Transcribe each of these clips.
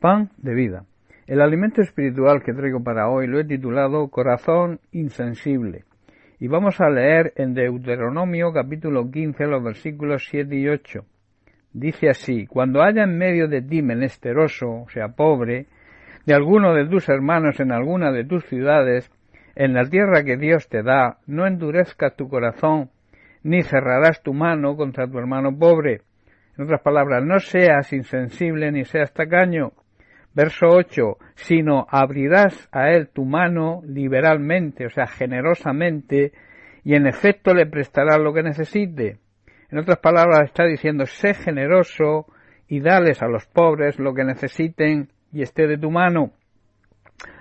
pan de vida. El alimento espiritual que traigo para hoy lo he titulado Corazón insensible. Y vamos a leer en Deuteronomio capítulo 15 los versículos 7 y 8. Dice así: Cuando haya en medio de ti menesteroso, o sea pobre, de alguno de tus hermanos en alguna de tus ciudades, en la tierra que Dios te da, no endurezcas tu corazón, ni cerrarás tu mano contra tu hermano pobre. En otras palabras, no seas insensible ni seas tacaño. Verso 8, sino abrirás a él tu mano liberalmente, o sea, generosamente, y en efecto le prestarás lo que necesite. En otras palabras, está diciendo, sé generoso y dales a los pobres lo que necesiten y esté de tu mano.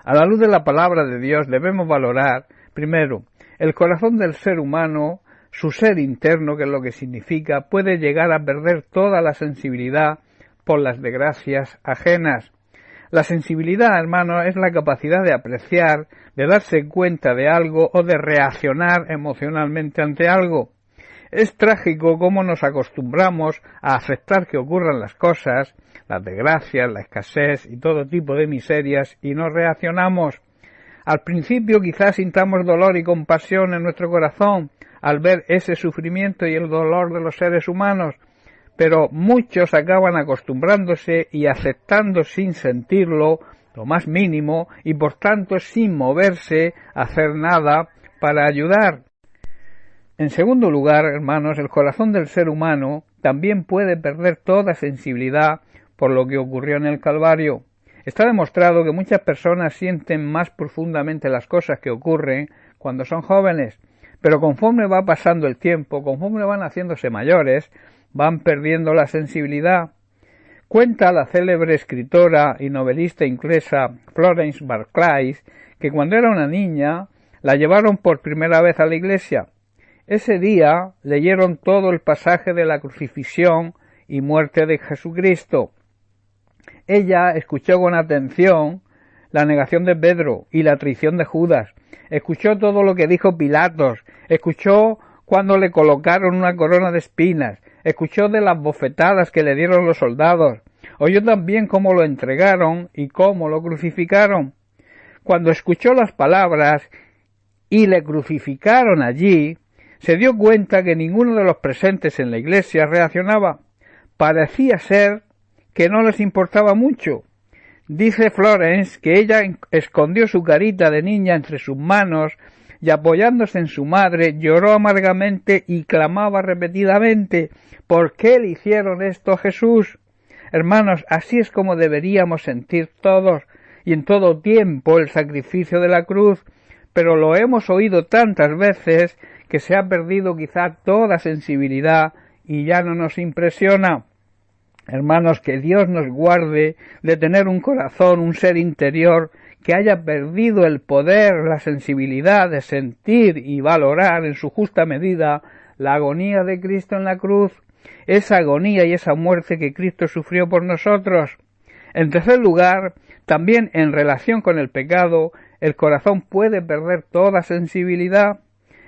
A la luz de la palabra de Dios debemos valorar, primero, el corazón del ser humano, su ser interno, que es lo que significa, puede llegar a perder toda la sensibilidad por las desgracias ajenas. La sensibilidad, hermano, es la capacidad de apreciar, de darse cuenta de algo o de reaccionar emocionalmente ante algo. Es trágico cómo nos acostumbramos a aceptar que ocurran las cosas, las desgracias, la escasez y todo tipo de miserias y no reaccionamos. Al principio quizás sintamos dolor y compasión en nuestro corazón al ver ese sufrimiento y el dolor de los seres humanos, pero muchos acaban acostumbrándose y aceptando sin sentirlo, lo más mínimo, y por tanto sin moverse a hacer nada para ayudar. En segundo lugar, hermanos, el corazón del ser humano también puede perder toda sensibilidad por lo que ocurrió en el Calvario. Está demostrado que muchas personas sienten más profundamente las cosas que ocurren cuando son jóvenes, pero conforme va pasando el tiempo, conforme van haciéndose mayores, van perdiendo la sensibilidad. Cuenta la célebre escritora y novelista inglesa Florence Barclay que cuando era una niña la llevaron por primera vez a la iglesia. Ese día leyeron todo el pasaje de la crucifixión y muerte de Jesucristo. Ella escuchó con atención la negación de Pedro y la traición de Judas. Escuchó todo lo que dijo Pilatos. Escuchó cuando le colocaron una corona de espinas. Escuchó de las bofetadas que le dieron los soldados. Oyó también cómo lo entregaron y cómo lo crucificaron. Cuando escuchó las palabras y le crucificaron allí, se dio cuenta que ninguno de los presentes en la iglesia reaccionaba. Parecía ser que no les importaba mucho. Dice Florence que ella escondió su carita de niña entre sus manos y apoyándose en su madre lloró amargamente y clamaba repetidamente: ¿por qué le hicieron esto a Jesús? Hermanos, así es como deberíamos sentir todos y en todo tiempo el sacrificio de la cruz, pero lo hemos oído tantas veces que se ha perdido quizá toda sensibilidad y ya no nos impresiona. Hermanos, que Dios nos guarde de tener un corazón, un ser interior que haya perdido el poder, la sensibilidad de sentir y valorar en su justa medida la agonía de Cristo en la cruz, esa agonía y esa muerte que Cristo sufrió por nosotros. En tercer lugar, también en relación con el pecado, el corazón puede perder toda sensibilidad.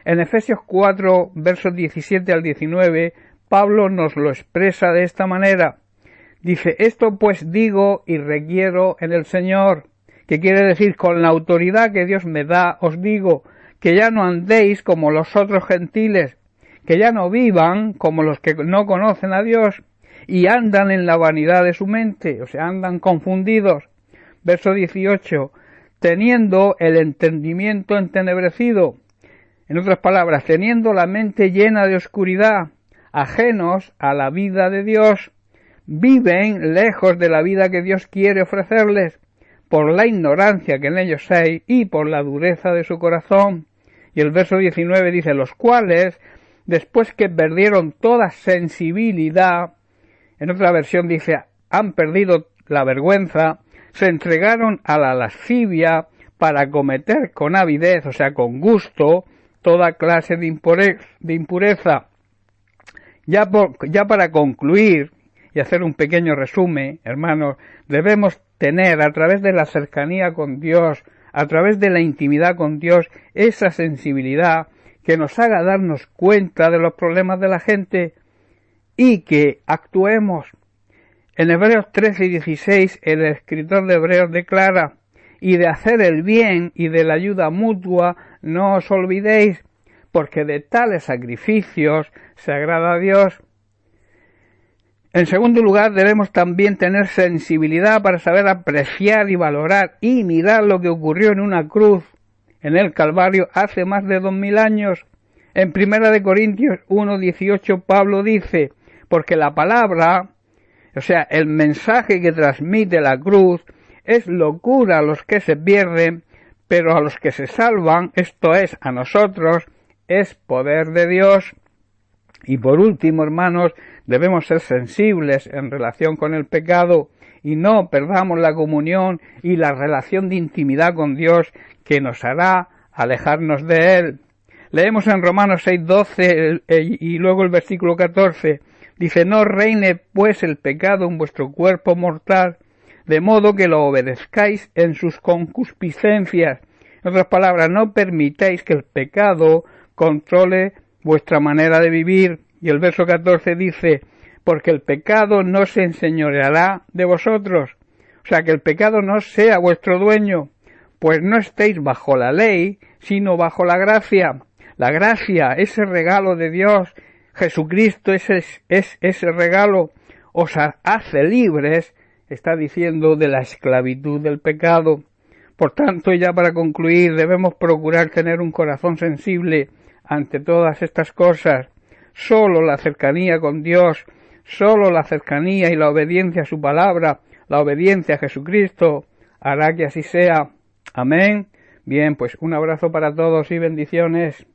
En Efesios 4, versos 17 al 19, Pablo nos lo expresa de esta manera. Dice: esto pues digo y requiero en el Señor, que quiere decir, con la autoridad que Dios me da, os digo, que ya no andéis como los otros gentiles, que ya no vivan como los que no conocen a Dios, y andan en la vanidad de su mente, o sea, andan confundidos. Verso 18, teniendo el entendimiento entenebrecido, en otras palabras, teniendo la mente llena de oscuridad, ajenos a la vida de Dios, viven lejos de la vida que Dios quiere ofrecerles, por la ignorancia que en ellos hay y por la dureza de su corazón. Y el verso 19 dice: los cuales, después que perdieron toda sensibilidad, en otra versión dice, han perdido la vergüenza, se entregaron a la lascivia para cometer con avidez, o sea, con gusto, toda clase de impureza. Ya para concluir y hacer un pequeño resumen, hermanos, debemos tener a través de la cercanía con Dios, a través de la intimidad con Dios, esa sensibilidad que nos haga darnos cuenta de los problemas de la gente y que actuemos. En Hebreos 13 y 16 el escritor de Hebreos declara: y de hacer el bien y de la ayuda mutua no os olvidéis, porque de tales sacrificios se agrada a Dios. En segundo lugar, debemos también tener sensibilidad para saber apreciar y valorar y mirar lo que ocurrió en una cruz en el Calvario hace más de 2000 años. En 1 Corintios 1:18 Pablo dice: porque la palabra, o sea, el mensaje que transmite la cruz, es locura a los que se pierden, pero a los que se salvan, esto es, a nosotros, es poder de Dios. Y por último, hermanos, debemos ser sensibles en relación con el pecado y no perdamos la comunión y la relación de intimidad con Dios que nos hará alejarnos de Él. Leemos en Romanos 6:12 y luego el versículo 14. Dice: no reine pues el pecado en vuestro cuerpo mortal, de modo que lo obedezcáis en sus concupiscencias. En otras palabras, no permitáis que el pecado controle vuestra manera de vivir. Y el verso 14 dice: porque el pecado no se enseñoreará de vosotros. O sea, que el pecado no sea vuestro dueño, pues no estéis bajo la ley, sino bajo la gracia. La gracia, ese regalo de Dios, Jesucristo es ese regalo, os hace libres, está diciendo, de la esclavitud del pecado. Por tanto, ya para concluir, debemos procurar tener un corazón sensible ante todas estas cosas. Solo la cercanía con Dios, solo la cercanía y la obediencia a su palabra, la obediencia a Jesucristo, hará que así sea. Amén. Bien, pues un abrazo para todos y bendiciones.